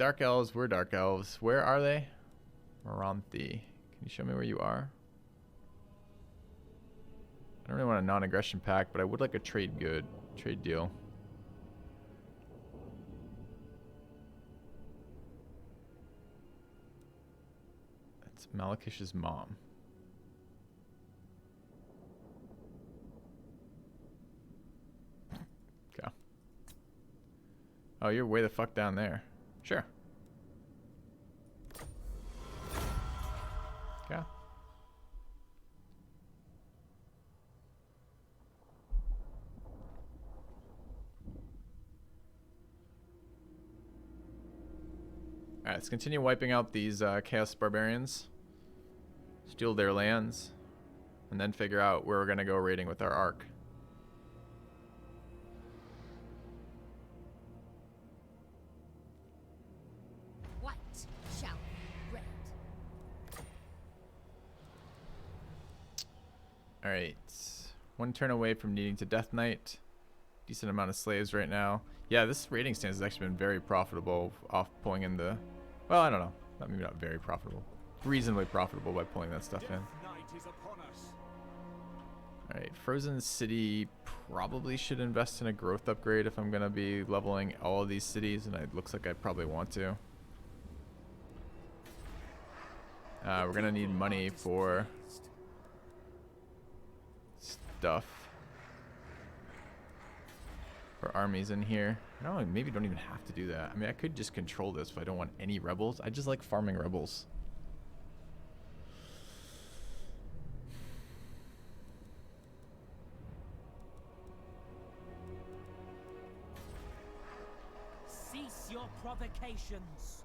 Dark elves. We're dark elves. Where are they? Moranthi. Can you show me where you are? I don't really want a non-aggression pact, but I would like a trade deal. That's Malakish's mom. Okay. Oh, you're way the fuck down there. Sure. Okay. Alright, let's continue wiping out these Chaos Barbarians. Steal their lands. And then figure out where we're going to go raiding with our arc. White shall red. Alright. One turn away from needing to Death Knight. Decent amount of slaves right now. Yeah, this raiding stance has actually been very profitable off pulling in the... Well, I don't know. Maybe not very profitable. Reasonably profitable by pulling that stuff in. Alright, Frozen City probably should invest in a growth upgrade if I'm going to be leveling all of these cities, and it looks like I probably want to. We're going to need money for stuff. For armies in here. No, maybe don't even have to do that. I mean, I could just control this if I don't want any rebels. I just like farming rebels. Cease your provocations.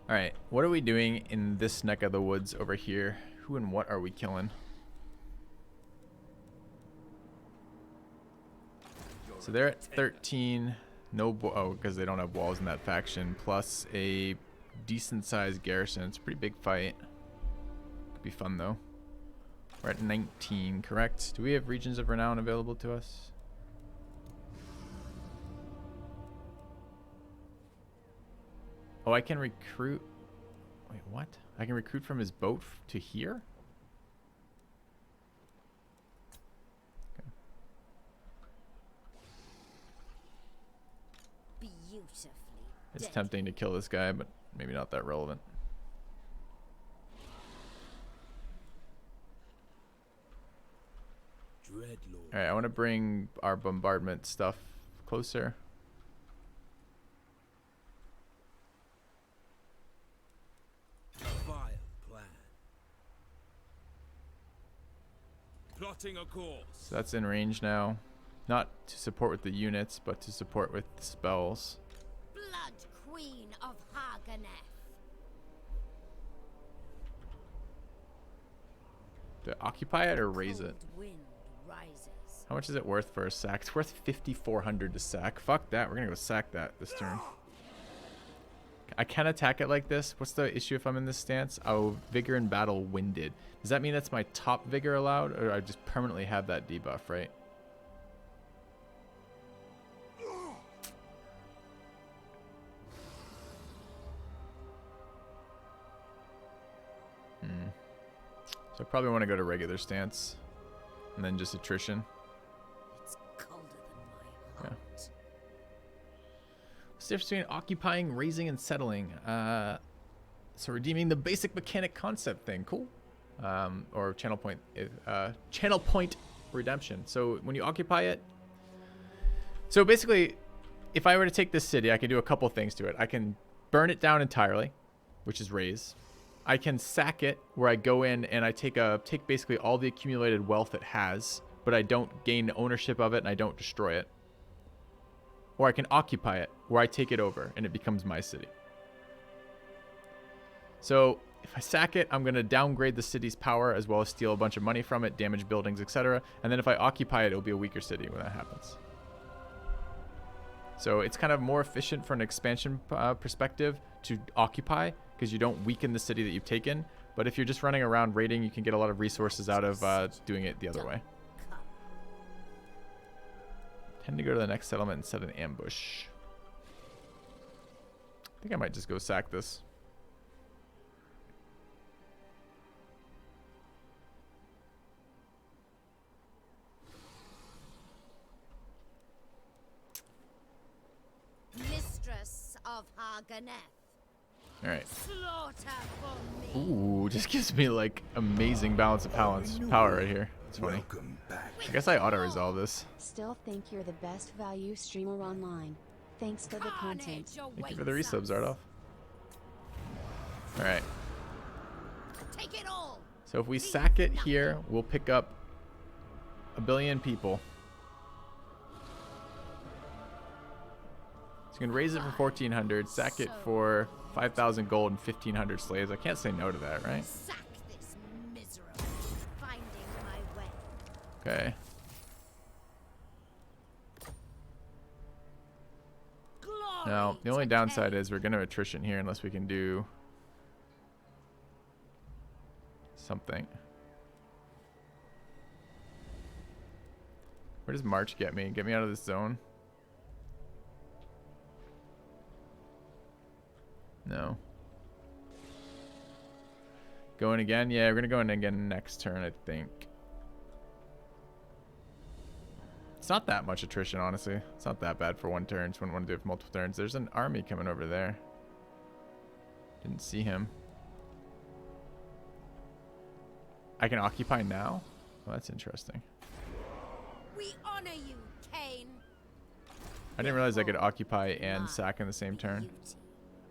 Alright, what are we doing in this neck of the woods over here? Who and what are we killing? So they're at 13. No, oh, because they don't have walls in that faction. Plus a decent sized garrison. It's a pretty big fight. Could be fun though. We're at 19, correct? Do we have regions of renown available to us? Oh, I can recruit. Wait, what? I can recruit from his boat to here? Okay. Beautifully. It's tempting to kill this guy, but maybe not that relevant. Alright, I want to bring our bombardment stuff closer. Plotting a course. So that's in range now. Not to support with the units, but to support with the spells. Blood Queen of Haganeth. To occupy it or raise it? Cold wind rises. How much is it worth for a sack? It's worth 5,400 to sack. Fuck that. We're gonna go sack that this turn. I can attack it like this. What's the issue if I'm in this stance? Oh, vigor in battle winded. Does that mean that's my top vigor allowed, or I just permanently have that debuff, right? So I probably want to go to regular stance and then just attrition. It's colder than my heart. Yeah. What's the difference between occupying, raising, and settling? So redeeming the basic mechanic concept thing. Cool. Or channel point redemption. So when you occupy it, so basically, if I were to take this city, I can do a couple things to it. I can burn it down entirely, which is raise. I can sack it, where I go in and I take basically all the accumulated wealth it has, but I don't gain ownership of it and I don't destroy it. Or I can occupy it, where I take it over and it becomes my city. So if I sack it, I'm going to downgrade the city's power as well as steal a bunch of money from it, damage buildings, etc. And then if I occupy it, it'll be a weaker city when that happens. So it's kind of more efficient for an expansion perspective to occupy, because you don't weaken the city that you've taken, But if you're just running around raiding, you can get a lot of resources out of doing it the other way. Tend to go to the next settlement and set an ambush. I think I might just go sack this. Mistress of Haganeth. All right. Slaughter for me. Ooh, just gives me like amazing balance of power right here. It's funny. I guess I auto-resolve this. Still think you're the best value streamer online. Thanks for the content. Thank you for the resub, Zardoff. All right. Take it all. So if we sack it here, we'll pick up 1 billion people. So you can raise it for 1,400, sack it for 5,000 gold and 1,500 slaves. I can't say no to that, right? Sack this miserable. Finding my way. Okay. Now, the only downside is we're going to attrition here unless we can do something. Where does March get me? Get me out of this zone? No. Going again? Yeah, we're going to go in again next turn, I think. It's not that much attrition, honestly. It's not that bad for one turn. Just wouldn't want to do it for multiple turns. There's an army coming over there. Didn't see him. I can occupy now? Oh, that's interesting. We honor you, Cain. I didn't realize I could occupy and sack in the same turn.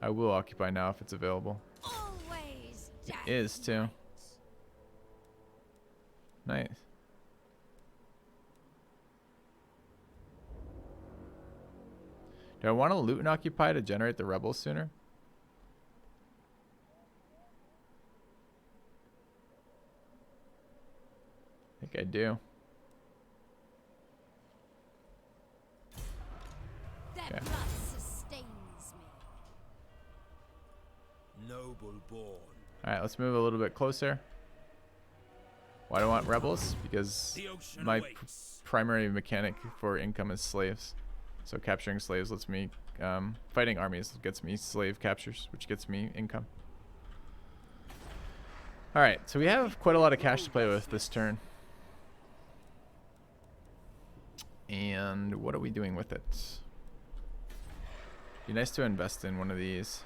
I will occupy now if it's available. Always It is, too. Nice. Do I want to loot and occupy to generate the rebels sooner? I think I do. That Okay. blood sustains me. Noble born. Alright, let's move a little bit closer. Why do I want rebels? Because The ocean my awaits. primary mechanic for income is slaves. So capturing slaves lets me, fighting armies gets me slave captures, which gets me income. Alright, so we have quite a lot of cash to play with this turn. And what are we doing with it? Be nice to invest in one of these.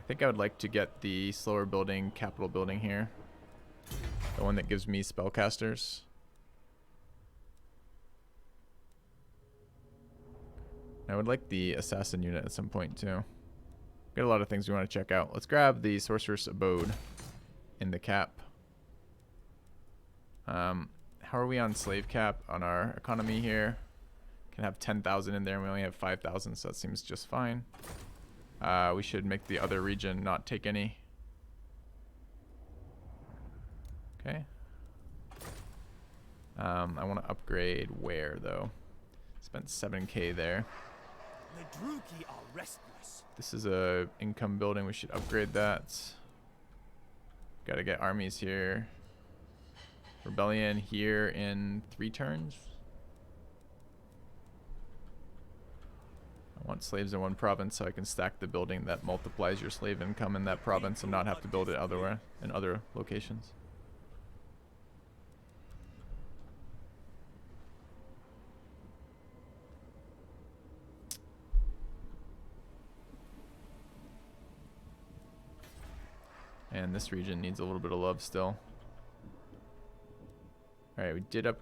I think I would like to get the slower building, capital building here. The one that gives me spellcasters. I would like the assassin unit at some point too. Got a lot of things we want to check out. Let's grab the sorceress abode in the cap. How are we on slave cap on our economy here? Can have 10,000 in there and we only have 5,000, so that seems just fine. We should make the other region not take any. Okay. I want to upgrade where though? Spent 7k there. The Druki are restless. This is a income building. We should upgrade that. Got to get armies here. Rebellion here in 3 turns. I want slaves in one province so I can stack the building that multiplies your slave income in that province and not have to build it elsewhere in other locations. And this region needs a little bit of love still. Alright, we did have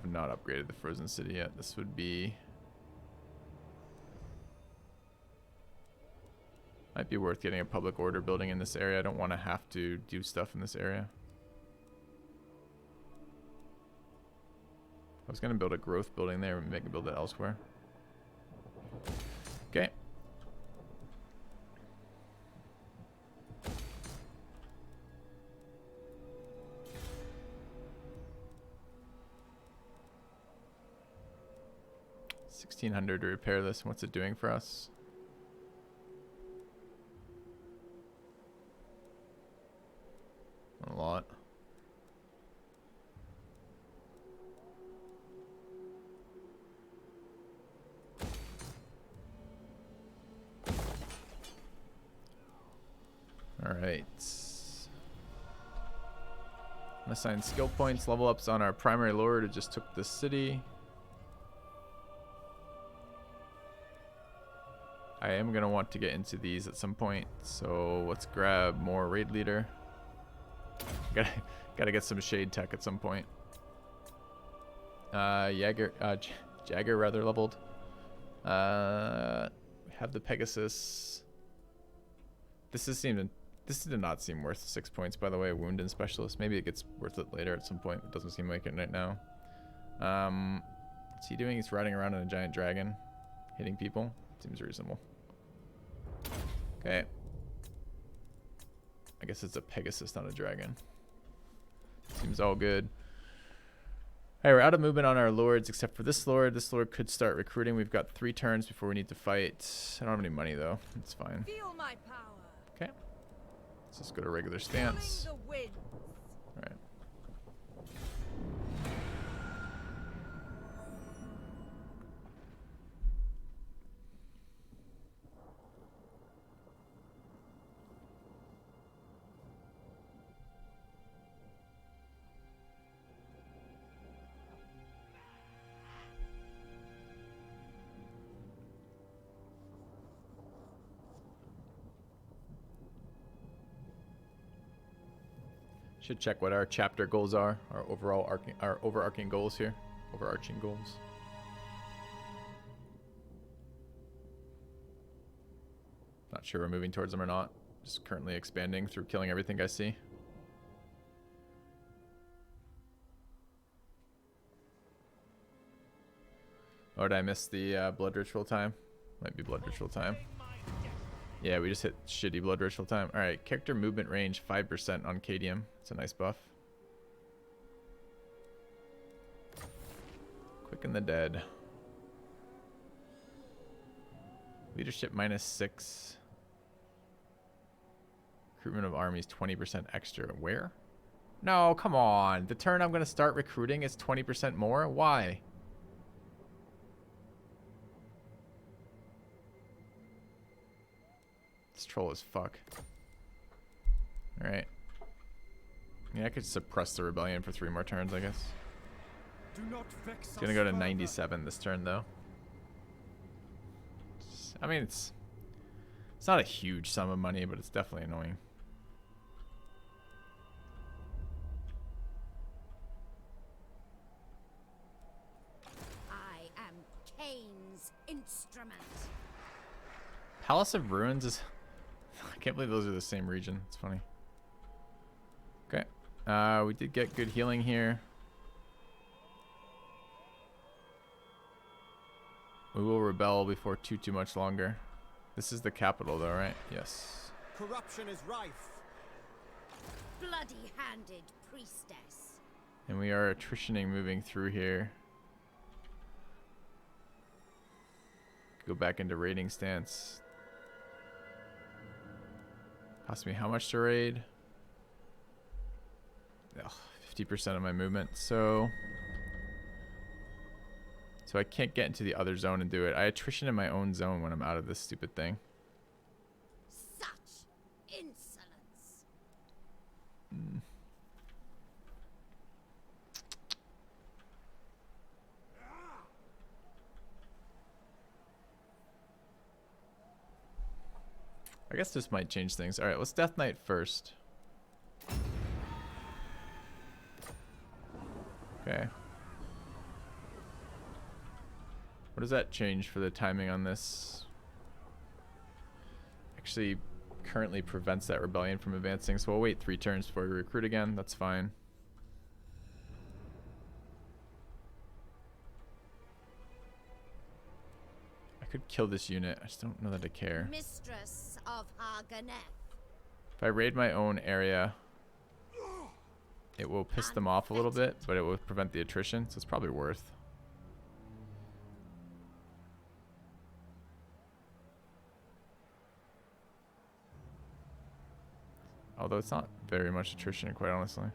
not upgraded the frozen city yet. This would be... Might be worth getting a public order building in this area. I don't want to have to do stuff in this area. I was going to build a growth building there and maybe build it elsewhere. Okay. $1,600 to repair this. What's it doing for us? Alright. Assign skill points, level ups on our primary lord who just took the city. I am going to want to get into these at some point, so let's grab more raid leader. Gotta get some shade tech at some point. Jagger rather leveled. Have the Pegasus. This did not seem worth 6 points, by the way. Wound and specialist. Maybe it gets worth it later at some point. It doesn't seem like it right now. What's he doing? He's riding around on a giant dragon, hitting people. Seems reasonable. Okay. I guess it's a Pegasus, not a dragon. Seems all good. Alright, we're out of movement on our lords except for this lord. This lord could start recruiting. We've got 3 turns before we need to fight. I don't have any money though. It's fine. Feel my power. Okay. Let's just go to regular stance. The winds. Alright. Should check what our chapter goals are, our overarching goals here. Overarching goals. Not sure we're moving towards them or not. Just currently expanding through killing everything I see. Oh, did I miss the blood ritual time? Might be blood ritual time. Yeah, we just hit shitty blood ritual time. Alright, character movement range 5% on Cadium. It's a nice buff. Quicken the dead. Leadership -6. Recruitment of armies 20% extra. Where? No, come on. The turn I'm going to start recruiting is 20% more? Why? This troll is fuck. Alright. Yeah, I could suppress the rebellion for 3 more turns, I guess. Do not vex It's gonna go to 97 this turn, though. I mean, it's not a huge sum of money, but it's definitely annoying. I am Cain's instrument. Palace of Ruins is... I can't believe those are the same region. It's funny. Okay. We did get good healing here. We will rebel before too much longer. This is the capital, though, right? Yes. Corruption is rife. Bloody-handed priestess. And we are attritioning moving through here. Go back into raiding stance. Cost me how much to raid? Ugh, 50% of my movement. So I can't get into the other zone and do it. I attrition in my own zone when I'm out of this stupid thing. Such insolence. I guess this might change things. All right, let's Death Knight first. Okay. What does that change for the timing on this? Actually, currently prevents that rebellion from advancing, so we'll wait 3 turns before we recruit again. That's fine. I could kill this unit. I just don't know that I care. Mistress of Haganeth. If I raid my own area, it will piss them off a little bit, but it will prevent the attrition, so it's probably worth. Although it's not very much attrition, quite honestly.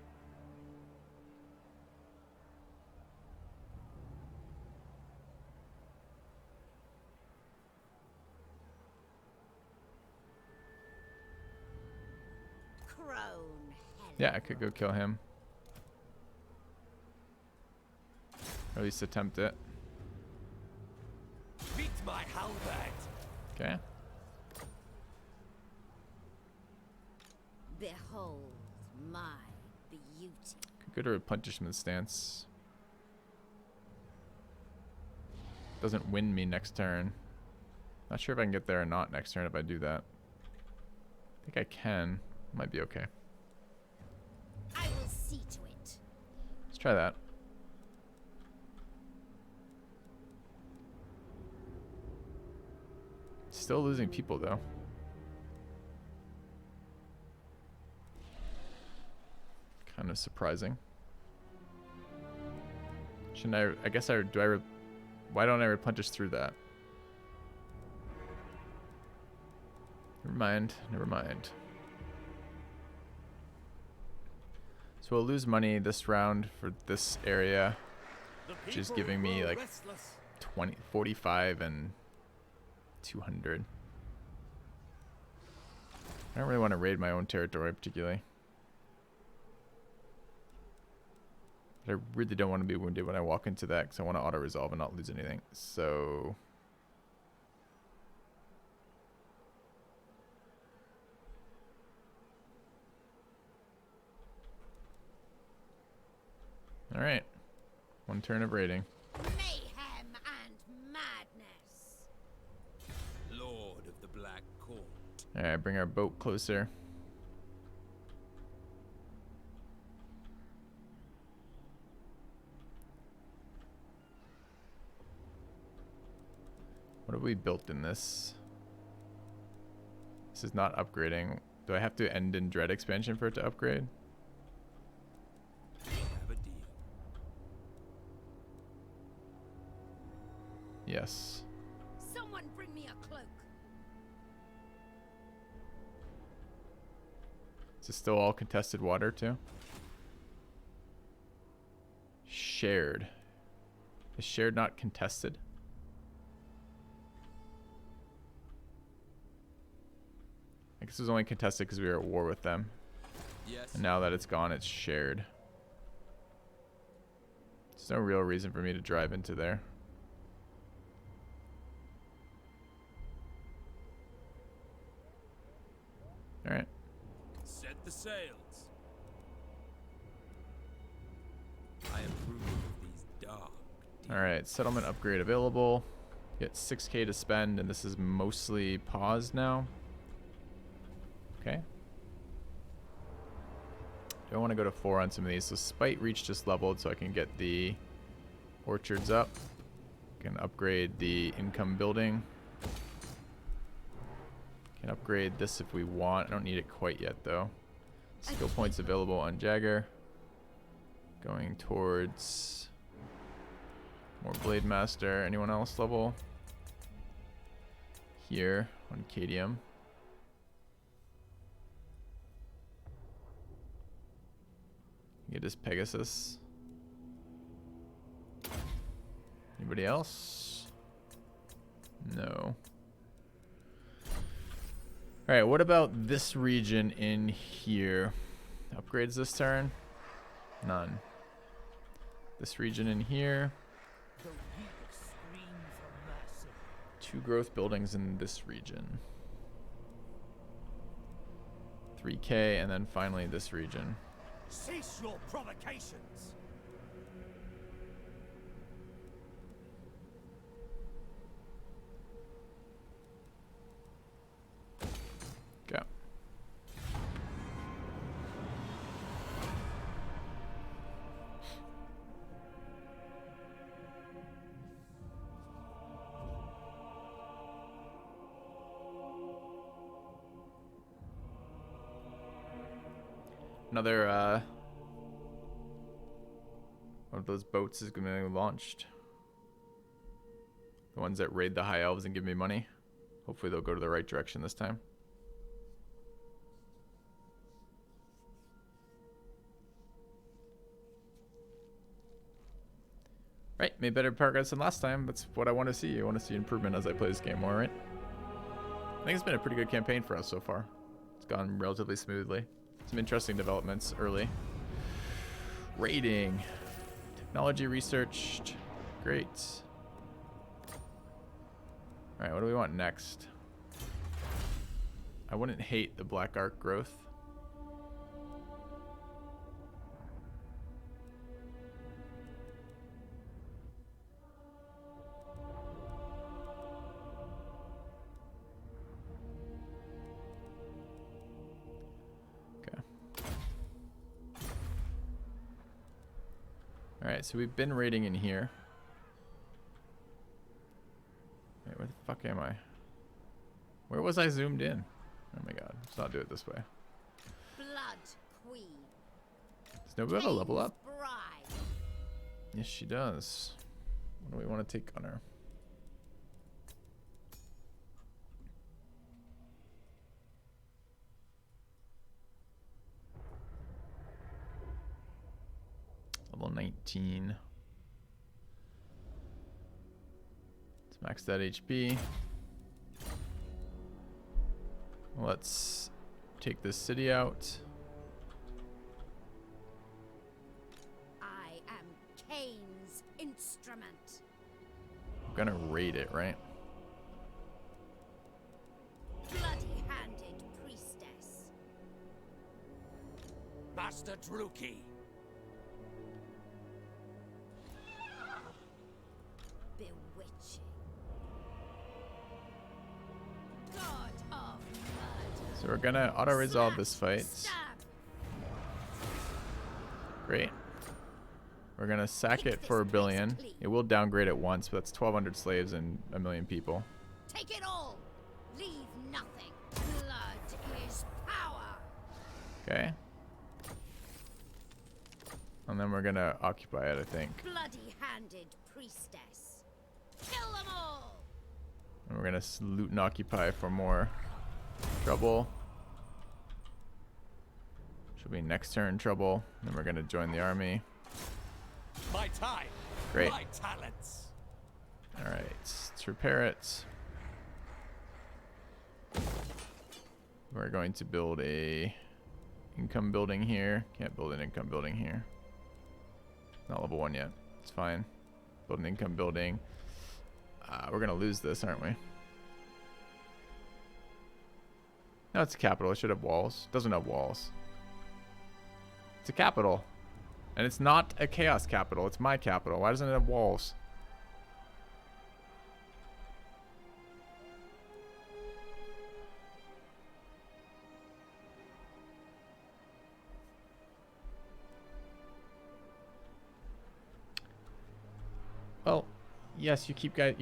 Yeah, I could go kill him. Or at least attempt it. Meet my halberd. Okay. Behold my beauty. Could go to a punishment stance. Doesn't win me next turn. Not sure if I can get there or not next turn if I do that. I think I can. Might be okay. I will see to it. Let's try that. Still losing people though. Kind of surprising. Shouldn't I guess why don't I replenish through that? Never mind, never mind. So we'll lose money this round for this area, which is giving me like 45 and 200. I don't really want to raid my own territory particularly. But I really don't want to be wounded when I walk into that because I want to auto-resolve and not lose anything. So... Alright. One turn of raiding. Mayhem and madness. Lord of the Black Court. Alright, bring our boat closer. What have we built in this? This is not upgrading. Do I have to end in Dread expansion for it to upgrade? Have a deal. Yes. Someone bring me a cloak. Is this still all contested water too? Shared. Is shared not contested? I guess it was only contested because we were at war with them. Yes. And now that it's gone, it's shared. There's no real reason for me to drive into there. Alright. Set the sails. I approve of these dark deeds. Alright, settlement upgrade available. Get 6k to spend, and this is mostly paused now. Okay. Do I want to go to 4 on some of these? So Spite Reach just leveled so I can get the orchards up. Can upgrade the income building. Can upgrade this if we want. I don't need it quite yet though. Skill points available on Jagger. Going towards more Blade Master. Anyone else level? Here on Cadium. Get this Pegasus. Anybody else? No. Alright, what about this region in here? Upgrades this turn? None. This region in here. The weak scream for mercy. 2 growth buildings in this region. 3k, and then finally this region. Cease your provocations. Go. Another one of those boats is going to be launched. The ones that raid the high elves and give me money. Hopefully they'll go to the right direction this time. Right, made better progress than last time. That's what I want to see. I want to see improvement as I play this game more, right? I think it's been a pretty good campaign for us so far. It's gone relatively smoothly. Some interesting developments early. Rating. Technology researched. Great. Alright, what do we want next? I wouldn't hate the black arc growth. Okay. Alright, so we've been raiding in here. Wait, where the fuck am I? Where was I zoomed in? Oh my god, let's not do it this way. Blood Queen. Does nobody have a level up? Bride. Yes, she does. What do we want to take on her? Level 19. Let's max that HP. Let's take this city out. I am Cain's instrument. I'm gonna raid it, right? Bloody-handed priestess. Master Druki. Bewitching. God of murder. So we're gonna auto-resolve Slash, this fight. stab. Great. We're gonna sack Take it for this $1 billion. place clean. It will downgrade at once, but that's 1,200 slaves and 1 million people. Take it all. Leave nothing. Blood is power. Okay. And then we're gonna occupy it, I think. Bloody-handed priestess. Kill them all. And we're gonna loot and occupy for more trouble. Should be next turn trouble. Then we're gonna join the army. My time. Great. My talents. All right, let's repair it. We're going to build a income building here. Can't build an income building here. Not level 1 yet. It's fine. Build an income building. We're gonna lose this, aren't we? No, it's a capital. It should have walls. It doesn't have walls. It's a capital. And it's not a chaos capital. It's my capital. Why doesn't it have walls? Well, yes, you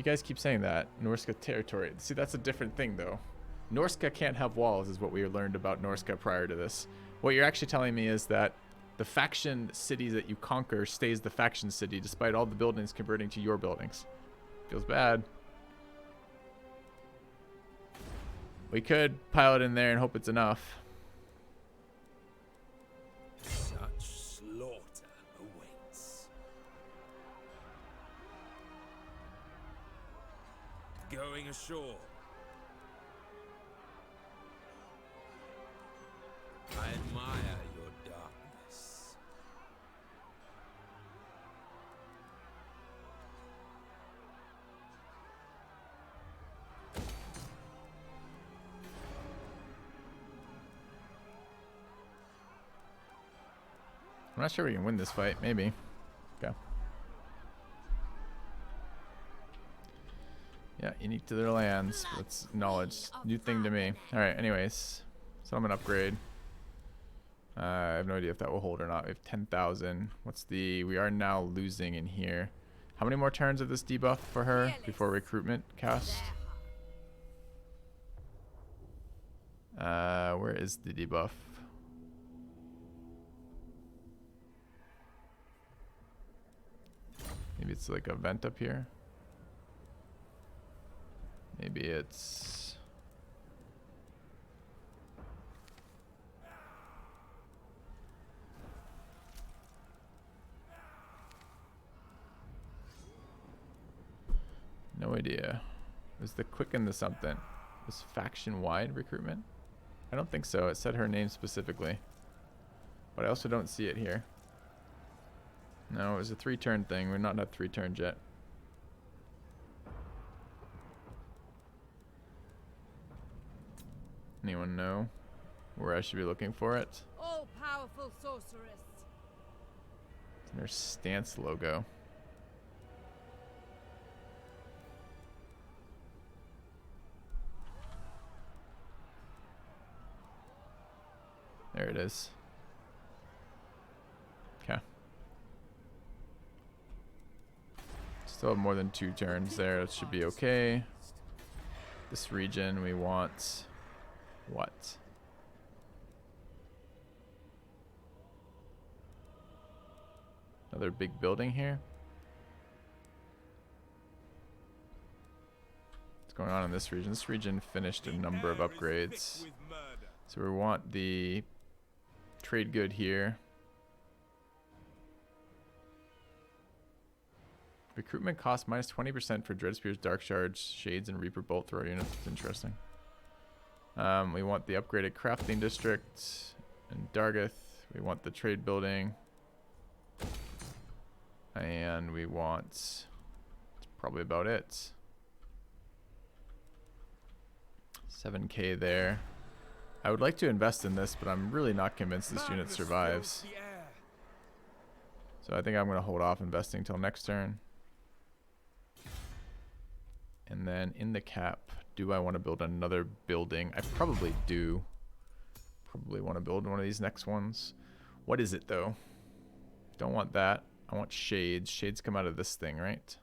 guys keep saying that. Norska territory. See, that's a different thing, though. Norska can't have walls, is what we learned about Norska prior to this. What you're actually telling me is that the faction city that you conquer stays the faction city, despite all the buildings converting to your buildings. Feels bad. We could pile it in there and hope it's enough. Such slaughter awaits. Going ashore. I admire your darkness. I'm not sure we can win this fight. Maybe. Okay. Yeah, unique to their lands. That's knowledge. New thing to me. Alright, anyways. So I'm gonna upgrade. I have no idea if that will hold or not. We have 10,000. What's the... We are now losing in here. How many more turns of this debuff for her before recruitment cast? Where is the debuff? Maybe it's like a vent up here. Maybe it's... No idea. Was the quicken the something? Was faction wide recruitment? I don't think so. It said her name specifically. But I also don't see it here. No, it was a 3-turn thing. We're not at 3 turns yet. Anyone know where I should be looking for it? All powerful sorceress. It's in their stance logo. There it is. Okay. Still have more than 2 turns there. It should be okay. This region we want what? Another big building here. What's going on in this region? This region finished a number of upgrades. So we want the trade good here. Recruitment cost minus 20% for Dread Spears, Dark Shards, Shades, and Reaper Bolt Thrower units. It's interesting. We want the upgraded crafting district in Dargath. We want the trade building. And we want, that's probably about it. 7k there. I would like to invest in this, but I'm really not convinced this unit survives. So I think I'm going to hold off investing till next turn. And then in the cap, do I want to build another building? I probably do. Probably want to build one of these next ones. What is it though? Don't want that. I want shades. Shades come out of this thing, right?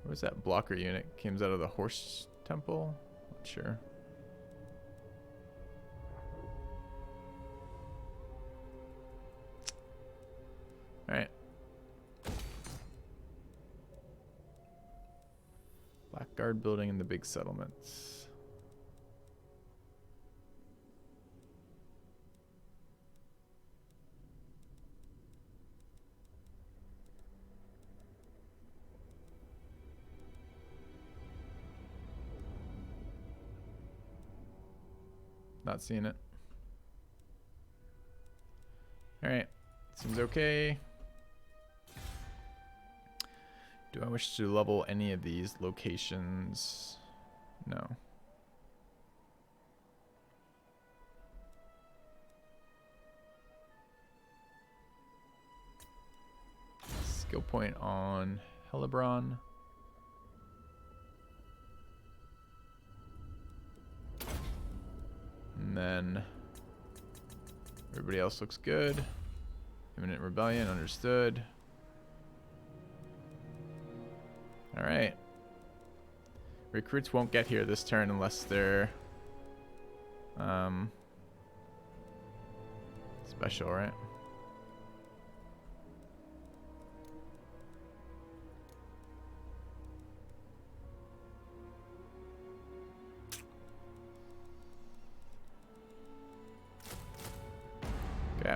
Where's that blocker unit? Comes out of the horse temple? Not sure. Alright. Blackguard building in the big settlements. Not seeing it. Alright. Seems okay. Do I wish to level any of these locations? No. Skill point on Helibron. And then everybody else looks good. Imminent rebellion, understood. Alright. Recruits won't get here this turn unless they're special, right? Okay.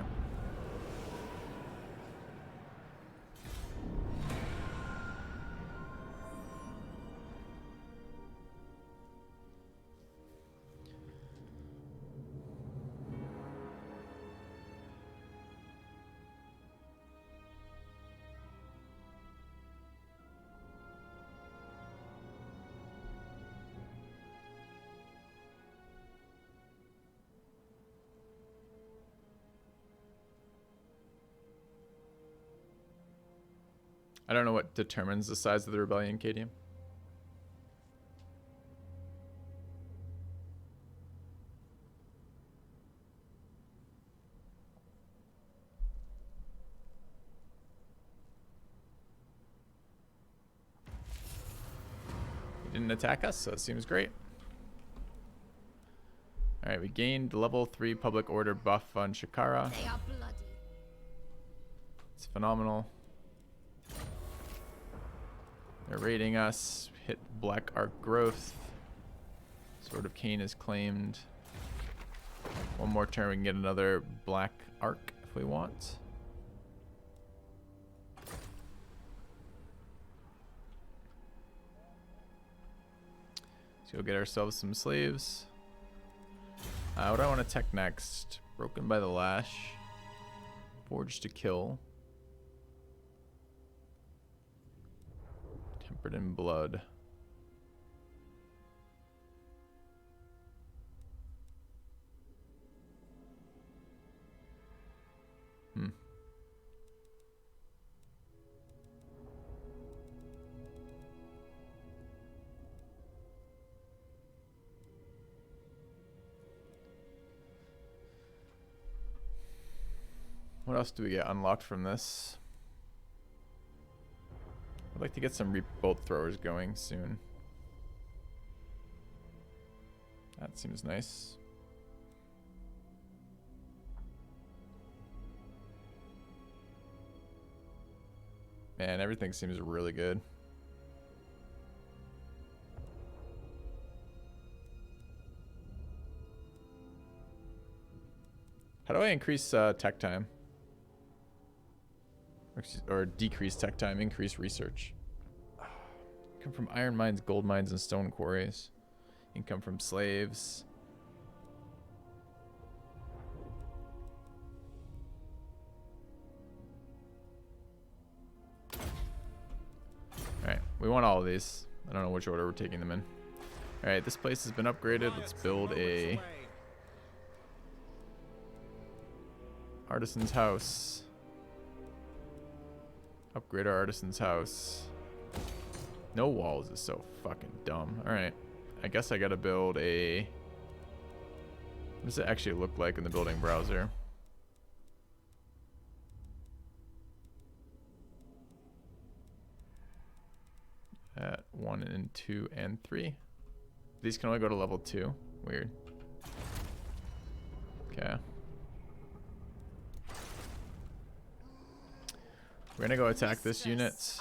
I don't know what determines the size of the rebellion, Cadium. He didn't attack us, so it seems great. Alright, we gained level 3 public order buff on Shikara. They are bloody. It's phenomenal. They're raiding us. Hit Black Arc Growth. Sword of Cain is claimed. One more turn, we can get another black arc if we want. Let's go get ourselves some slaves. What do I want to tech next? Broken by the Lash. Forged to Kill. Tempered in Blood. What else do we get unlocked from this? I'd like to get some bolt throwers going soon. That seems nice. Man, everything seems really good. How do I increase tech time? Or decrease tech time, increase research. Income from iron mines, gold mines, and stone quarries. Income from slaves. Alright, we want all of these. I don't know which order we're taking them in. Alright, this place has been upgraded. Let's build a artisan's house. Upgrade our artisan's house. No walls is so fucking dumb. Alright. I guess I gotta build a... What does it actually look like in the building browser? At 1 and 2 and 3. These can only go to level 2. Weird. Okay. We're gonna go attack this unit.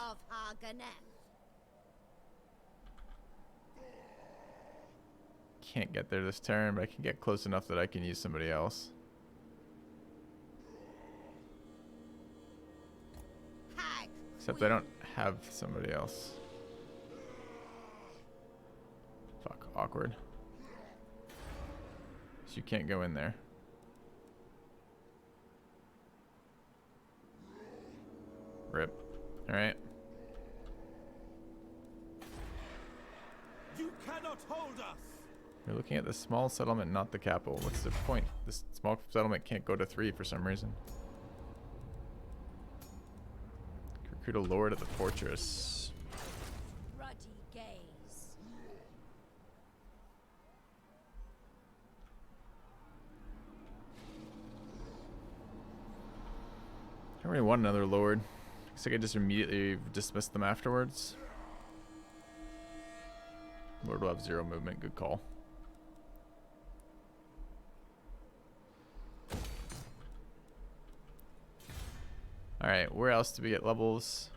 Can't get there this turn, but I can get close enough that I can use somebody else. Except I don't have somebody else. Fuck, awkward. So you can't go in there. Rip. Alright. You cannot hold us. We're looking at the small settlement, not the capital. What's the point? This small settlement can't go to 3 for some reason. Recruit a lord at the fortress. Ruddy gaze. I don't really want another lord. Looks like I just immediately dismissed them afterwards. Lord will have 0 movement. Good call. Alright, where else do we get levels?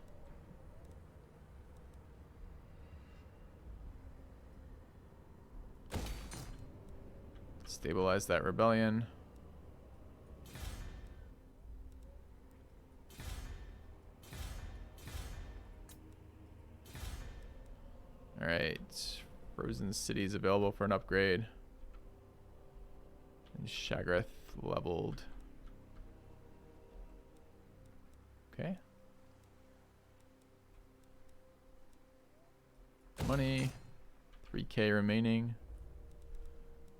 Stabilize that rebellion. Alright, Frozen City is available for an upgrade. And Shagrath leveled. Okay. Money, 3k remaining.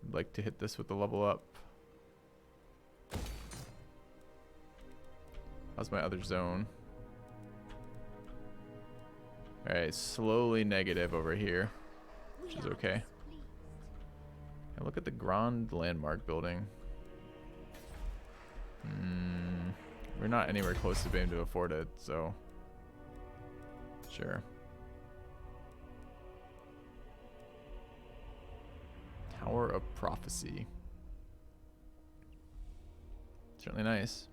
I'd like to hit this with the level up. How's my other zone? Alright, slowly negative over here, which is okay. And look at the Grand Landmark building. We're not anywhere close to being able to afford it, so sure. Tower of Prophecy. Certainly nice.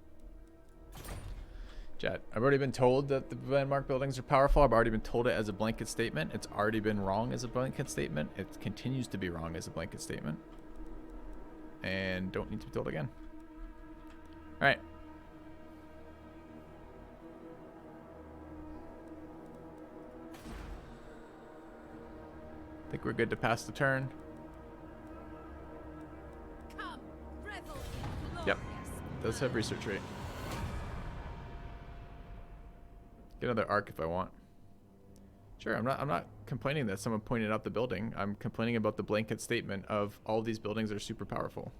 Chat, I've already been told that the landmark buildings are powerful. I've already been told it as a blanket statement. It's already been wrong as a blanket statement. It continues to be wrong as a blanket statement. and don't need to be told again. All right. I think we're good to pass the turn. Come, revel in Yep. glorious Does have research rate. Get another arc if I want. Sure, I'm not complaining that someone pointed out the building. I'm complaining about the blanket statement of all these buildings are super powerful.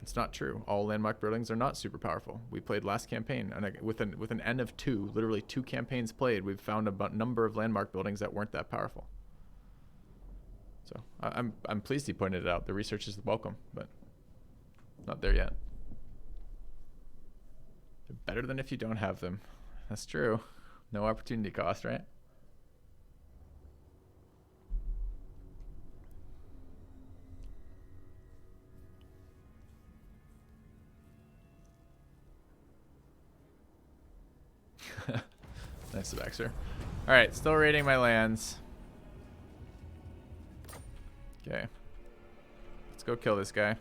It's not true. All landmark buildings are not super powerful. We played last campaign, and with an N of 2, literally 2 campaigns played, we've found a number of landmark buildings that weren't that powerful. So I'm pleased he pointed it out. The research is welcome, but not there yet. They're better than if you don't have them. That's true. No opportunity cost, right? Nice, Baxter. All right, still raiding my lands. Okay. Let's go kill this guy.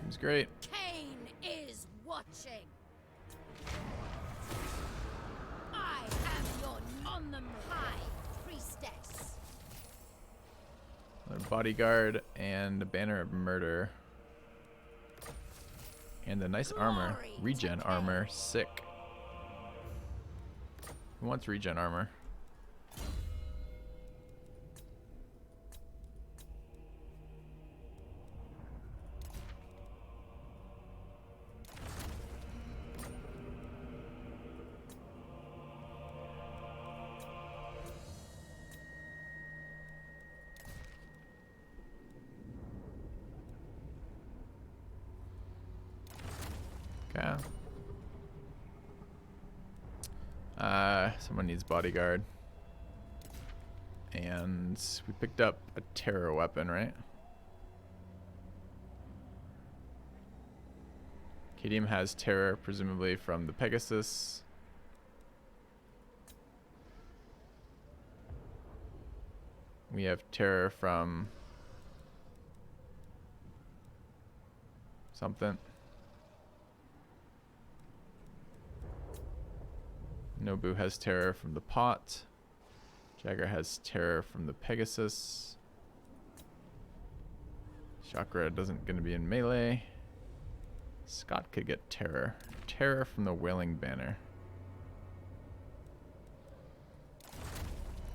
Seems great. Cain is watching. I am your on them high priestess. A bodyguard and a banner of murder. And a nice armor. Regen armor. Sick. Who wants regen armor? Okay. Someone needs bodyguard. And we picked up a terror weapon, right? Kadium has terror, presumably from the Pegasus. We have terror from something. Nobu has terror from the pot. Jagger has terror from the Pegasus. Chakra doesn't gonna be in melee. Scott could get terror. Terror from the Wailing Banner.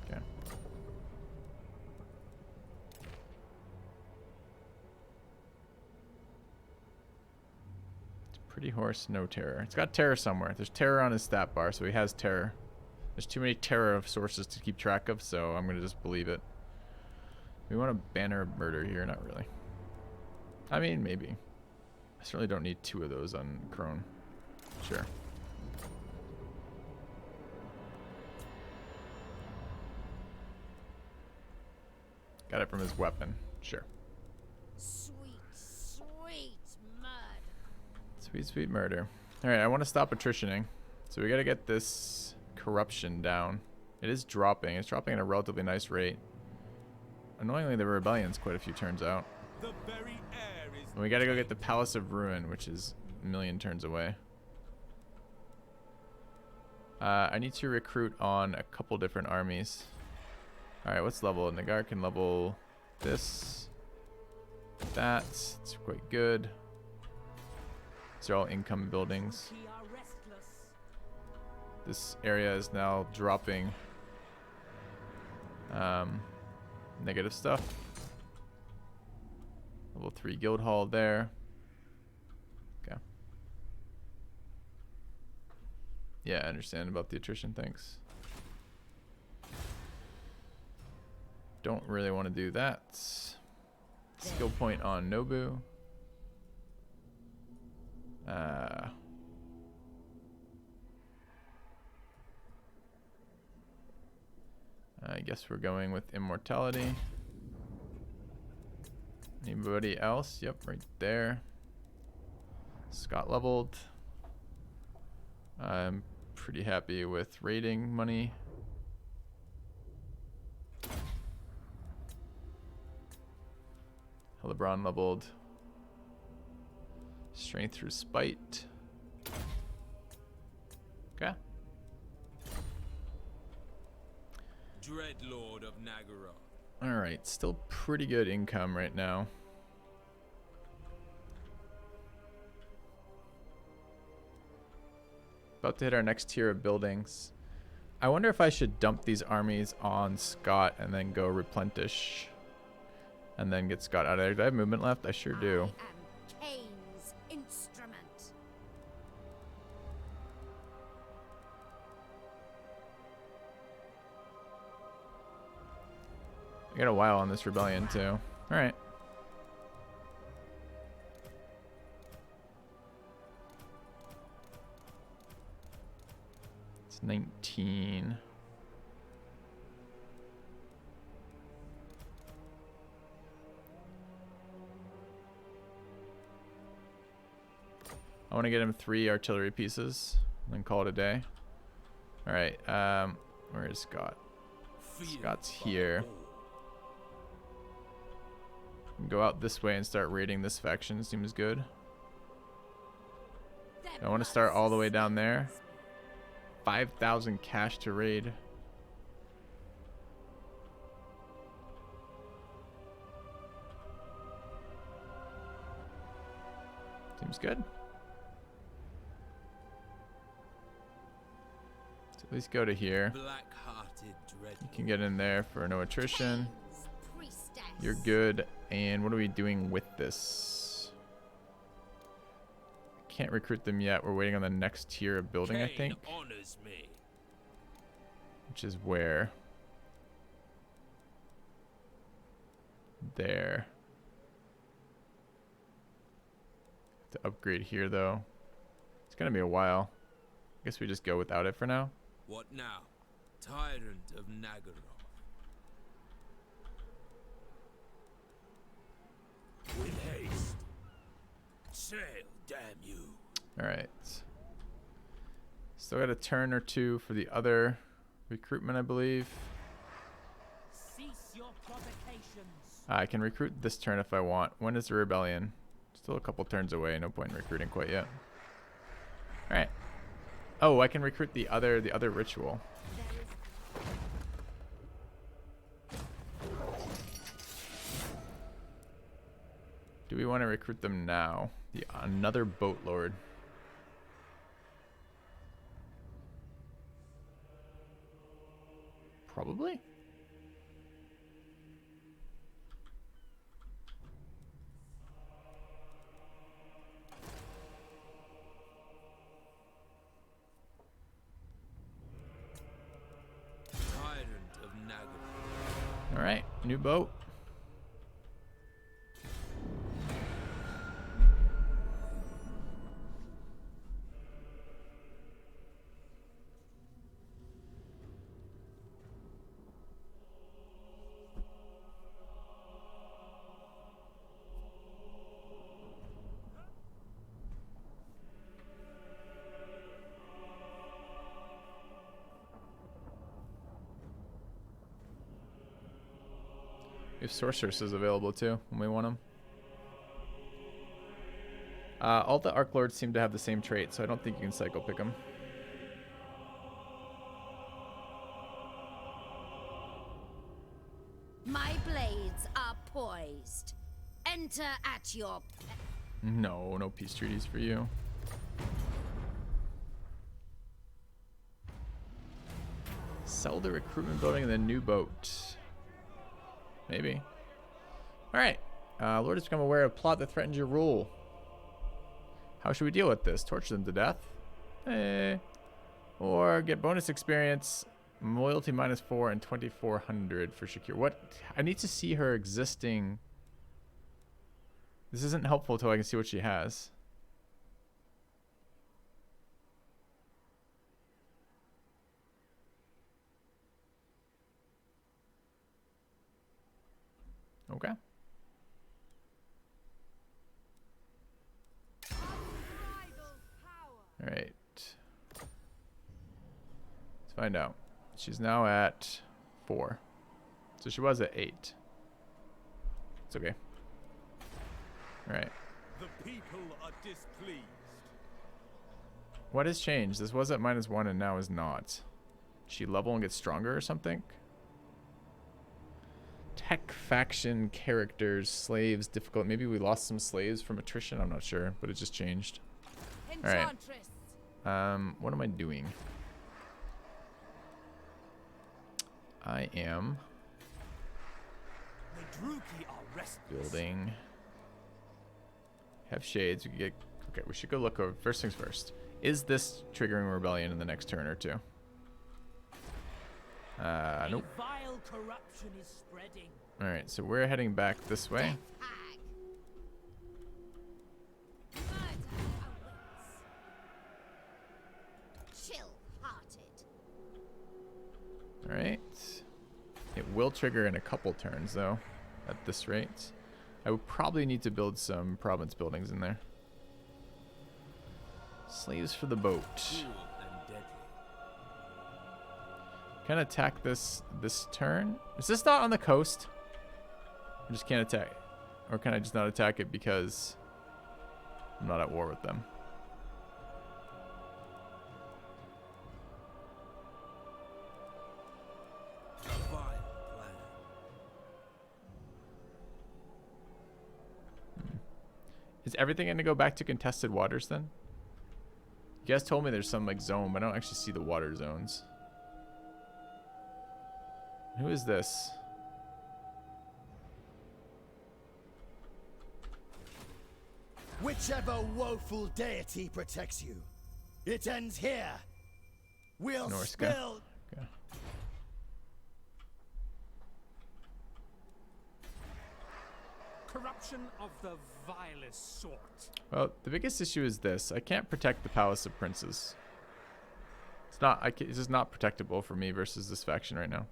Okay. Pretty horse, no terror. It's got terror somewhere. There's terror on his stat bar, so he has terror. There's too many terror of sources to keep track of, so I'm gonna just believe it. We want a banner of murder here, not really. I mean, maybe. I certainly don't need 2 of those on Crone. Sure. Got it from his weapon. Sure. Sweet, sweet murder. Sweet, sweet murder. Alright, I want to stop attritioning. So we gotta get this corruption down. It is dropping. It's dropping at a relatively nice rate. Annoyingly, the rebellion's quite a few turns out. The very air is And we gotta go get the Palace of Ruin, which is a million turns away. I need to recruit on a couple different armies. Alright, what's level? Nagar can level this. That. It's quite good. These are all income buildings. We are restless. This area is now dropping negative stuff. Level 3 guild hall there. Okay. Yeah, I understand about the attrition, thanks. Don't really want to do that. Skill point on Nobu. I guess we're going with immortality. Anybody else? Yep, right there. Scott leveled. I'm pretty happy with raiding money. LeBron leveled. Strength through spite. Okay. Dreadlord of Nagara. Alright, still pretty good income right now. About to hit our next tier of buildings. I wonder if I should dump these armies on Scott and then go replenish. And then get Scott out of there. Do I have movement left? I sure do. I am Cain's instrument. I got a while on this rebellion too. Alright. It's 19. I want to get him 3 artillery pieces and then call it a day. Alright, where is Scott? Scott's here. Go out this way and start raiding this faction. Seems good. I want to start all the way down there. 5,000 cash to raid. Seems good. Let's at least go to here. You can get in there for no attrition. You're good. And what are we doing with this? Can't recruit them yet. We're waiting on the next tier of building, I think. Which is where? There. To upgrade here, though. It's gonna be a while. I guess we just go without it for now. What now? Tyrant of Nagara. With haste. Sail, damn you. Alright. Still got a turn or two for the other recruitment, I believe. Cease your provocations. I can recruit this turn if I want. When is the rebellion? Still a couple turns away. No point in recruiting quite yet. Alright. Oh, I can recruit the other ritual. Do we want to recruit them now? Another boat lord. Probably. Tyrant of Nagara. All right, new boat. We have sorceresses available too when we want them. All the Arc Lords seem to have the same trait, so I don't think you can cycle pick them. My blades are poised. Enter at your No, no peace treaties for you. Sell the recruitment building and the new boat. Maybe. Alright. Lord has become aware of plot that threatens your rule. How should we deal with this? Torture them to death? Or get bonus experience, loyalty -4 and 2,400 for Shakir. What? I need to see her existing. This isn't helpful until I can see what she has. Okay. All right. find out. She's now at 4. So she was at 8. It's okay. All right. The people are displeased. What has changed? This was at -1 and now is not. She level and gets stronger or something? Tech, faction, characters, slaves, difficult. Maybe we lost some slaves from attrition. I'm not sure, but it just changed. All right. What am I doing? I am The Druki are restless. building. Have shades. We could get. Okay, we should go look over. First things first. Is this triggering rebellion in the next turn or two? Nope. Vile corruption is spreading. All right, so we're heading back this way. Hag. Murder awaits. Chill-hearted. All right. It will trigger in a couple turns, though, at this rate. I would probably need to build some province buildings in there. Slaves for the boat. Cruel and deadly. Can I attack this turn? Is this not on the coast? I just can't attack it. Or can I just not attack it because I'm not at war with them? A vile plan. Is everything going to go back to contested waters then? You guys told me there's some like zone, but I don't actually see the water zones. Who is this? Whichever woeful deity protects you, it ends here. We'll Norska. spill. Okay. Corruption of the vilest sort. Well, the biggest issue is this. I can't protect the Palace of Princes. It's not. It's just not protectable for me versus this faction right now.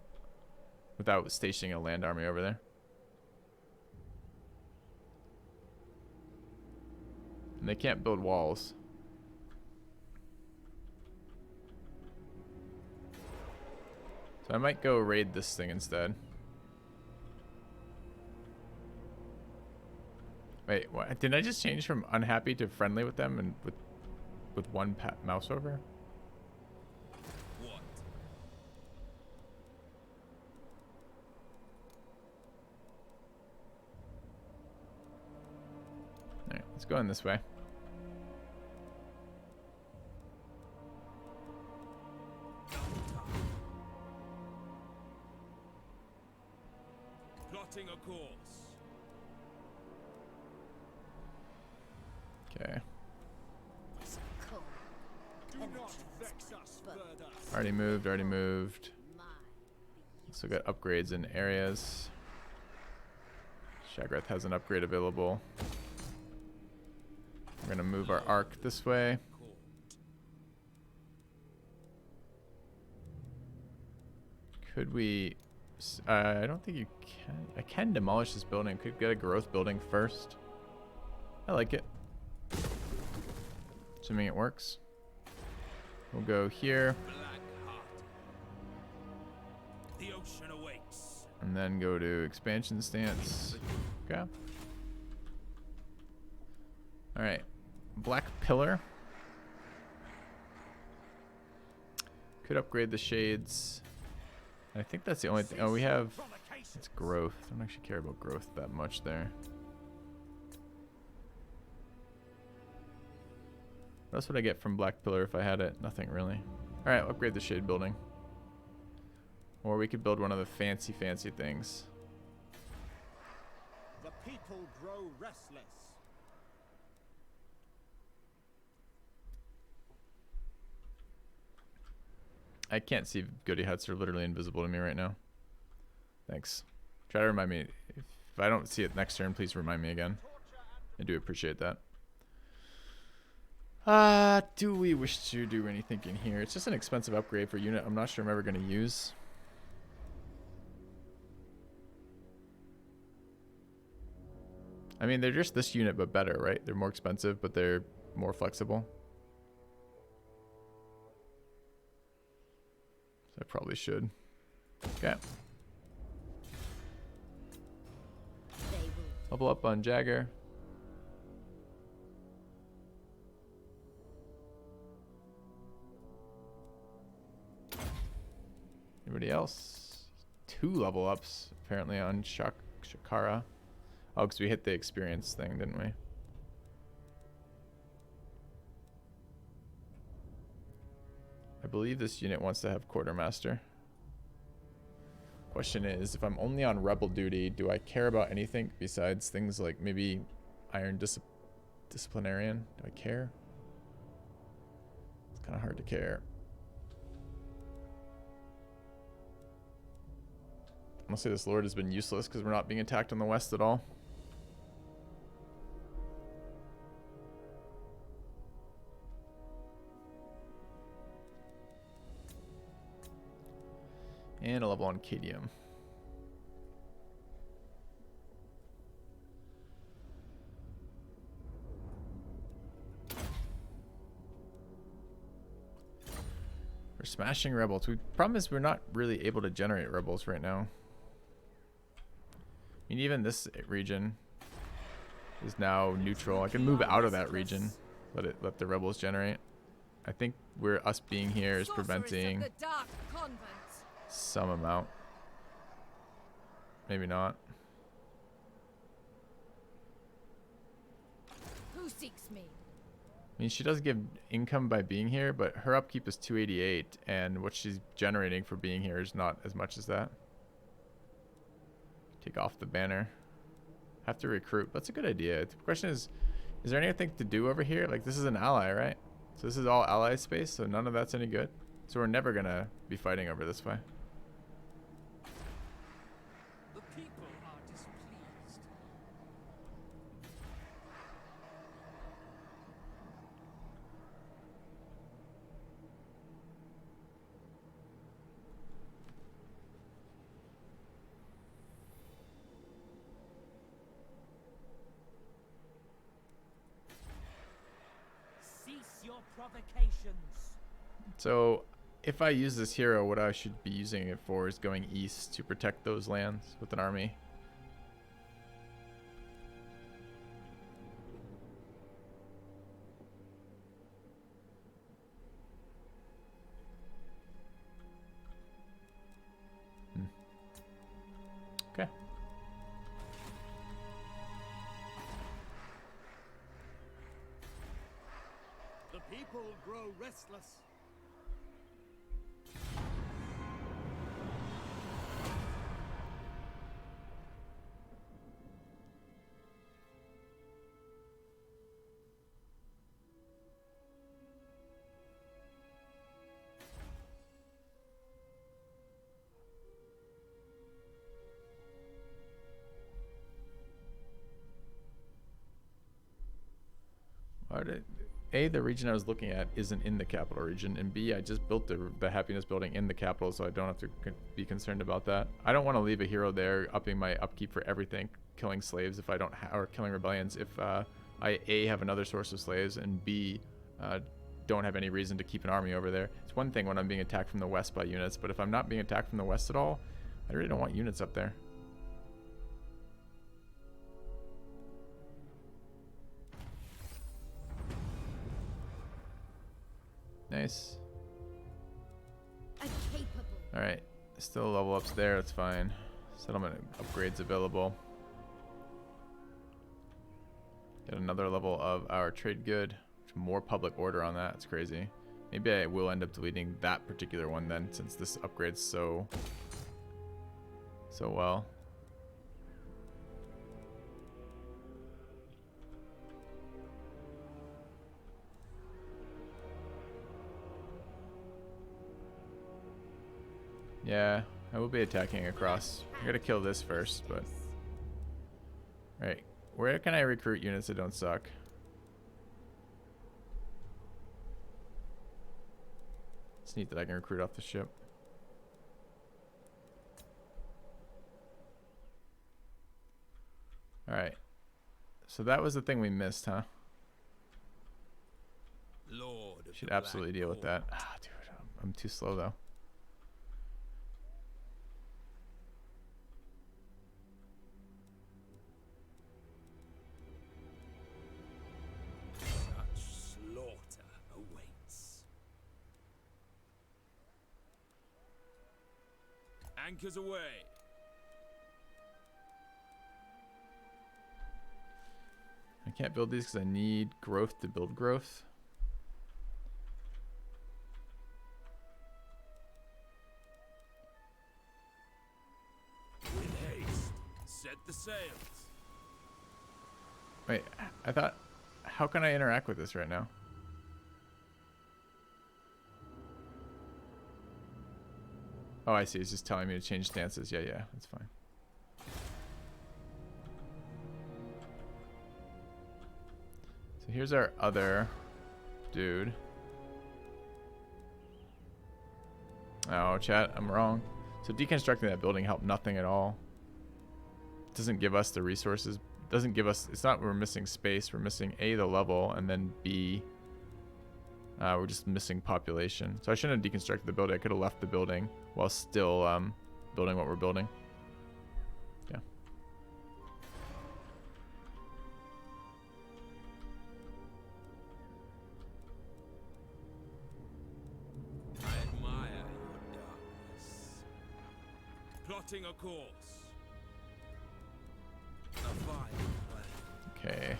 Without stationing a land army over there. And they can't build walls. So I might go raid this thing instead. Wait, what? Did I just change from unhappy to friendly with them and with one mouse over? What? Alright, let's go in this way. Plotting a course. Okay. Cold. Do not vex us further. Already moved, already moved. Mine. Also got upgrades in areas. Shagrath has an upgrade available. We're gonna move our arc this way. Could we... I don't think you can... I can demolish this building. Could get a growth building first. I like it. Assuming it works. We'll go here. Black heart. The ocean awaits. And then go to expansion stance. Okay. Alright. Black pillar. Could upgrade the shades. I think that's the only thing. Oh, we have... It's growth. I don't actually care about growth that much there. What else would I get from Black Pillar if I had it? Nothing really. Alright, upgrade the shade building. Or we could build one of the fancy things. The people grow restless. I can't see goody huts. They're literally invisible to me right now. Thanks. Try to remind me. If I don't see it next turn, please remind me again. I do appreciate that. Do we wish to do anything in here? It's just an expensive upgrade for unit I'm not sure I'm ever going to use. I mean, they're just this unit, but better, right? They're more expensive, but they're more flexible. probably should. Okay. They will Level up on Jagger. Anybody else? 2 level ups apparently on Shakara. Oh, because we hit the experience thing, didn't we? I believe this unit wants to have quartermaster. Question is, if I'm only on rebel duty, do I care about anything besides things like maybe iron disciplinarian? Do I care? It's kind of hard to care. Honestly, this lord has been useless because we're not being attacked on the west at all. And a level on Cadium. We're smashing rebels. Problem is we're not really able to generate rebels right now. I mean, even this region is now neutral. I can move out of that region, let the rebels generate. I think us being here is preventing some amount. Maybe not. Who seeks me? I mean, she does give income by being here, but her upkeep is 288, and what she's generating for being here is not as much as that. Take off the banner. Have to recruit. That's a good idea. The question is there anything to do over here? Like, this is an ally, right? So this is all ally space, so none of that's any good. So we're never gonna be fighting over this way. The people are displeased. Cease your provocations. So if I use this hero, what I should be using it for is going east to protect those lands with an army. Okay. The people grow restless. A, the region I was looking at isn't in the capital region, and B, I just built the happiness building in the capital, so I don't have to be concerned about that. I don't want to leave a hero there upping my upkeep for everything, killing slaves if I don't or killing rebellions if I A, have another source of slaves, and B, don't have any reason to keep an army over there. It's one thing when I'm being attacked from the west by units, but if I'm not being attacked from the west at all, I really don't want units up there. Nice. All right, still level ups there. That's fine. Settlement upgrades available. Get another level of our trade good. More public order on that. It's crazy. Maybe I will end up deleting that particular one then, since this upgrades so well. Yeah, I will be attacking across. I gotta kill this first, but... Alright, where can I recruit units that don't suck? It's neat that I can recruit off the ship. Alright. So that was the thing we missed, huh? Lord of Should the absolutely Black deal with Hawk. that. Ah, dude, I'm too slow though. Anchors away. I can't build these because I need growth to build growth. With haste, set the sails. Wait, I thought, how can I interact with this right now? Oh, I see. It's just telling me to change stances. Yeah, yeah, that's fine. So here's our other dude. Oh, chat, I'm wrong. So deconstructing that building helped nothing at all. It doesn't give us the resources. Doesn't give us, it's not we're missing space. We're missing A, the level, and then B, we're just missing population. So I shouldn't have deconstructed the building. I could have left the building while still building what we're building. Yeah. I admire your darkness. Plotting a course. A fine plan. Okay.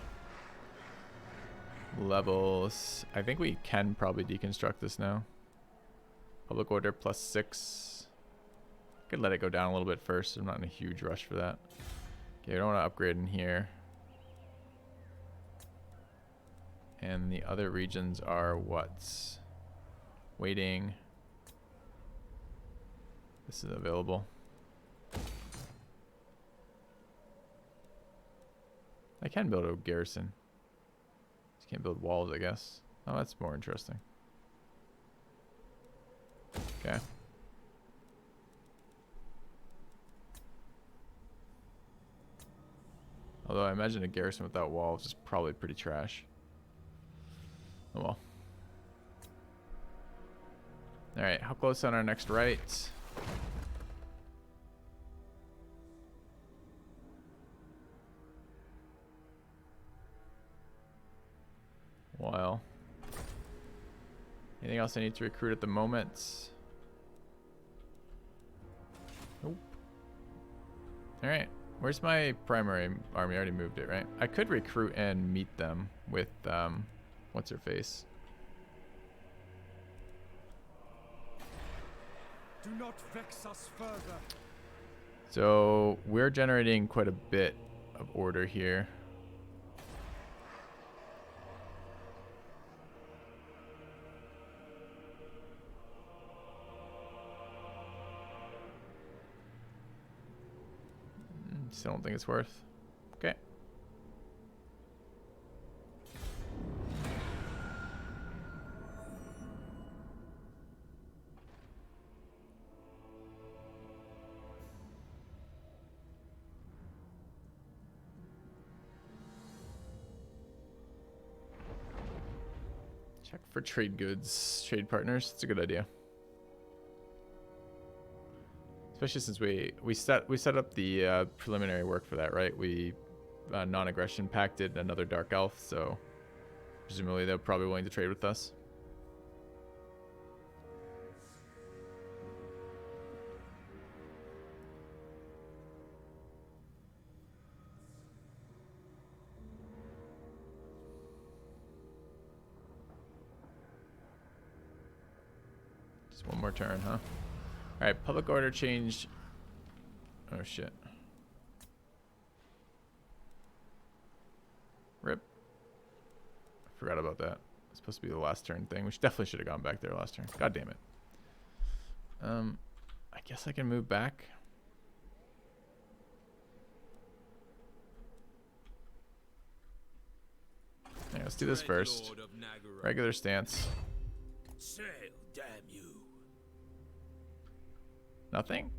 Levels. I think we can probably deconstruct this now. Public order +6. Could let it go down a little bit first. I'm not in a huge rush for that. Okay, we don't want to upgrade in here. And the other regions are what? Waiting. This is available. I can build a garrison. Just can't build walls, I guess. Oh, that's more interesting. Okay. Although I imagine a garrison without walls is probably pretty trash. Oh well. Alright, how close on our next right? Well. Anything else I need to recruit at the moment? Nope. Alright. Where's my primary army? I already moved it, right? I could recruit and meet them with, what's her face? Do not vex us further. So, we're generating quite a bit of order here. Still don't think it's worth. Okay. Check for trade goods, trade partners. It's a good idea. Especially since we set up the preliminary work for that, right? We non-aggression pacted another dark elf, so presumably they're probably willing to trade with us. Just one more turn, huh? Alright, public order change. Oh shit. Rip. Forgot about that. It's supposed to be the last turn thing. We definitely should have gone back there last turn. God damn it. I guess I can move back. Yeah, let's do this first. Regular stance. Sail, damn you. Nothing?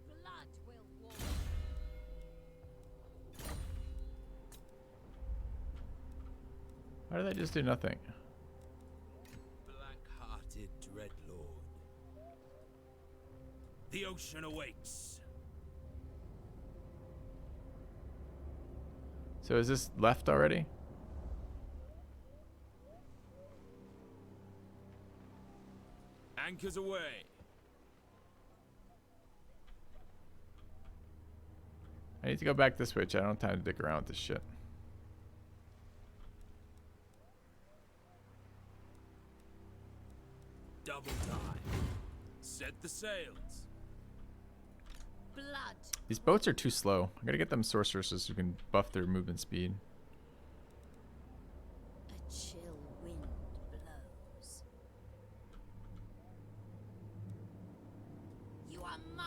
Blood will walk. Why did I just do nothing? Black-hearted dreadlord. The ocean awakes. So is this left already? Anchors away. need to go back this way, chat. I don't have time to dick around with this shit. Double time. Set the sails. Blood. These boats are too slow. I gotta get them sorceresses who can buff their movement speed. A chill wind blows. You are mine.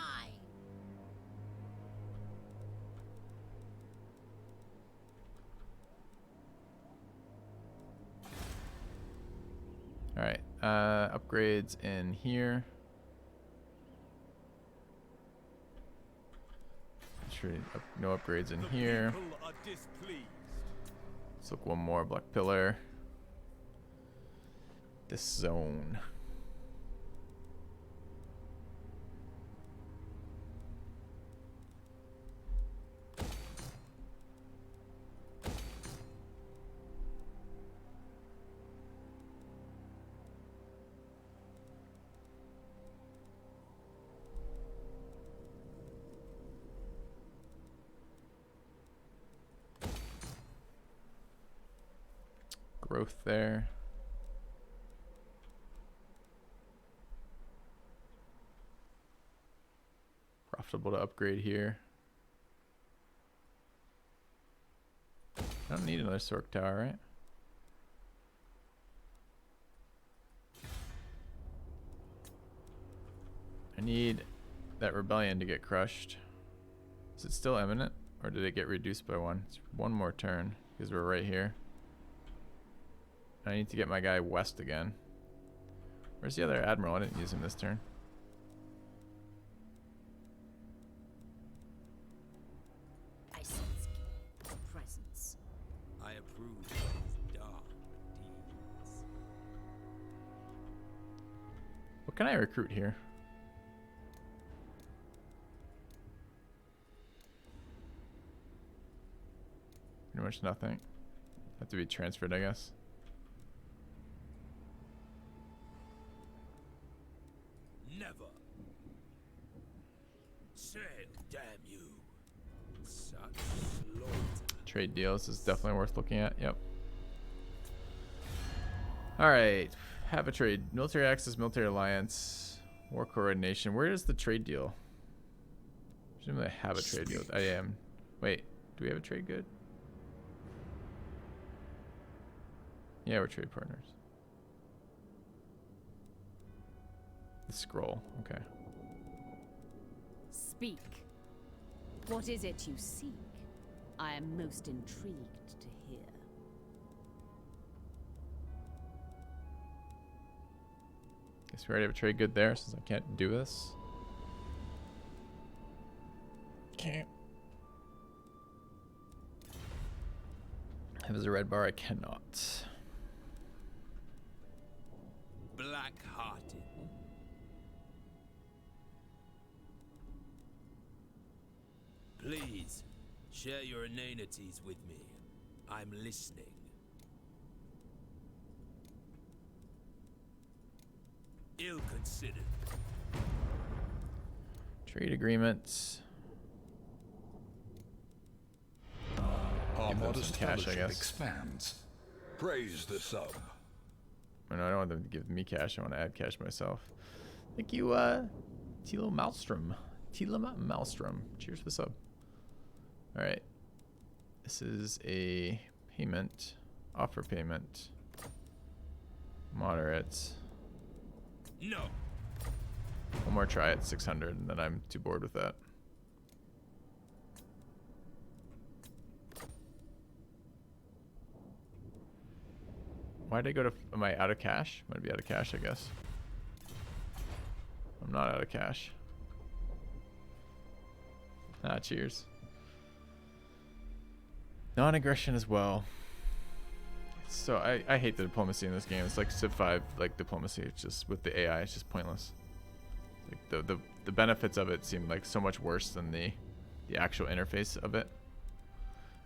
All right, upgrades in here. No upgrades in here. People are displeased. Let's look one more. Black pillar. This zone. Growth there. Profitable to upgrade here. I don't need another Sork Tower, right? I need that rebellion to get crushed. Is it still imminent? Or did it get reduced by one? It's one more turn because we're right here. I need to get my guy west again. Where's the other admiral? I didn't use him this turn. I sense presence. I approve of these dark deeds. What can I recruit here? Pretty much nothing. Have to be transferred, I guess. Never. Sail, damn you. Such slaughter. Trade deals is definitely worth looking at. Yep. Alright. Have a trade. Military access, military alliance, war coordination. Where is the trade deal? Presumably I have a trade deal. I am. Wait. Do we have a trade good? Yeah, we're trade partners. The scroll. Okay. Speak. What is it you seek? I am most intrigued to hear. Guess we already have a trade good there since I can't do this. Can't. Have as a red bar, I cannot. Black-hearted. Please, share your inanities with me. I'm listening. Ill-considered. Trade agreements. Our Give them modest some cash, I fellowship guess. expands. Praise the sub. Oh, no, I don't want them to give me cash. I want to add cash myself. Thank you, Tilo Malmstrom. Tilo Malmstrom. Cheers for the sub. All right. This is a payment. Offer payment. Moderate. No. One more try at 600, and then I'm too bored with that. Why'd I go to... Am I out of cash? Might be out of cash, I guess. I'm not out of cash. Ah, cheers. Non-aggression as well. So I hate the diplomacy in this game. It's like Civ 5, like diplomacy. It's just with the AI, it's just pointless. Like the benefits of it seem like so much worse than the actual interface of it.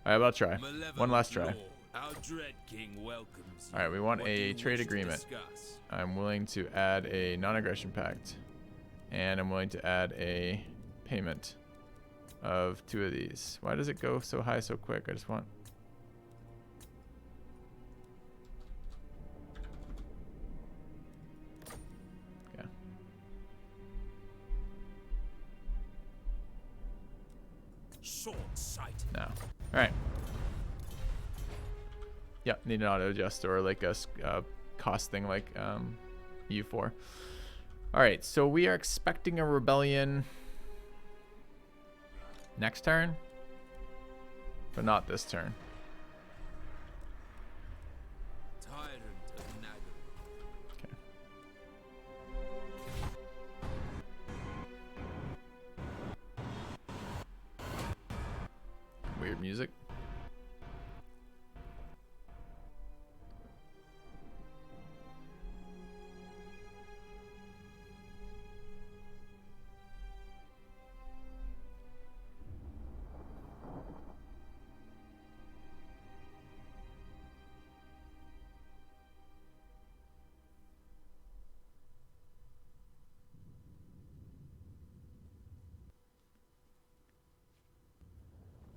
All right, I'll try. One last try. Our dread king welcomes you. All right, we want What a do you trade wish to agreement. discuss? I'm willing to add a non-aggression pact, and I'm willing to add a payment. of 2 of these. Why does it go so high so quick? I just want... Yeah. Short-sighted. No. All right. Yep, need an auto adjust or like a cost thing like U4. All right, so we are expecting a rebellion next turn, but not this turn. Tyrant of Nagel. Okay. Weird music.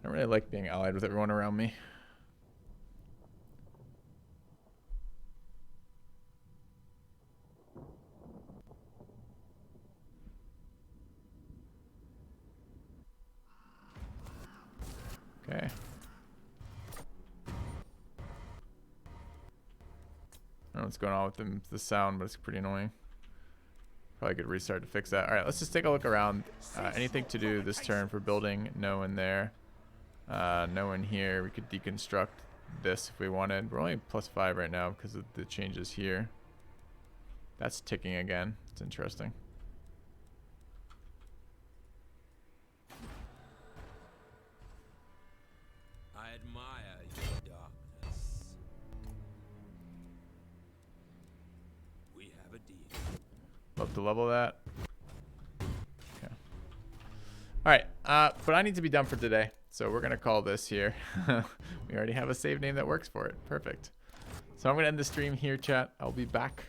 I don't really like being allied with everyone around me. Okay. I don't know what's going on with the sound, but it's pretty annoying. Probably could restart to fix that. All right, let's just take a look around. Anything to do this turn for building? No in there. No in here. We could deconstruct this if we wanted. We're only +5 right now because of the changes here. That's ticking again. It's interesting. I admire your darkness. We have a deal. Love to level that. Okay. All right, but I need to be done for today. So we're going to call this here. We already have a save name that works for it. Perfect. So I'm going to end the stream here, chat. I'll be back,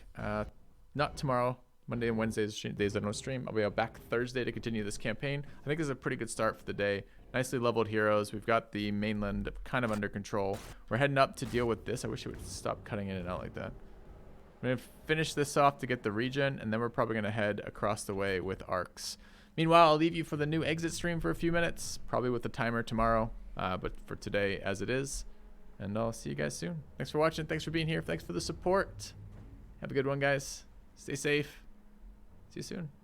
not tomorrow. Monday and Wednesday is days I don't stream. I'll be back Thursday to continue this campaign. I think this is a pretty good start for the day. Nicely leveled heroes. We've got the mainland kind of under control. We're heading up to deal with this. I wish it would stop cutting in and out like that. I'm going to finish this off to get the region, and then we're probably going to head across the way with arcs. Meanwhile, I'll leave you for the new exit stream for a few minutes, probably with the timer tomorrow, but for today as it is. And I'll see you guys soon. Thanks for watching. Thanks for being here. Thanks for the support. Have a good one, guys. Stay safe. See you soon.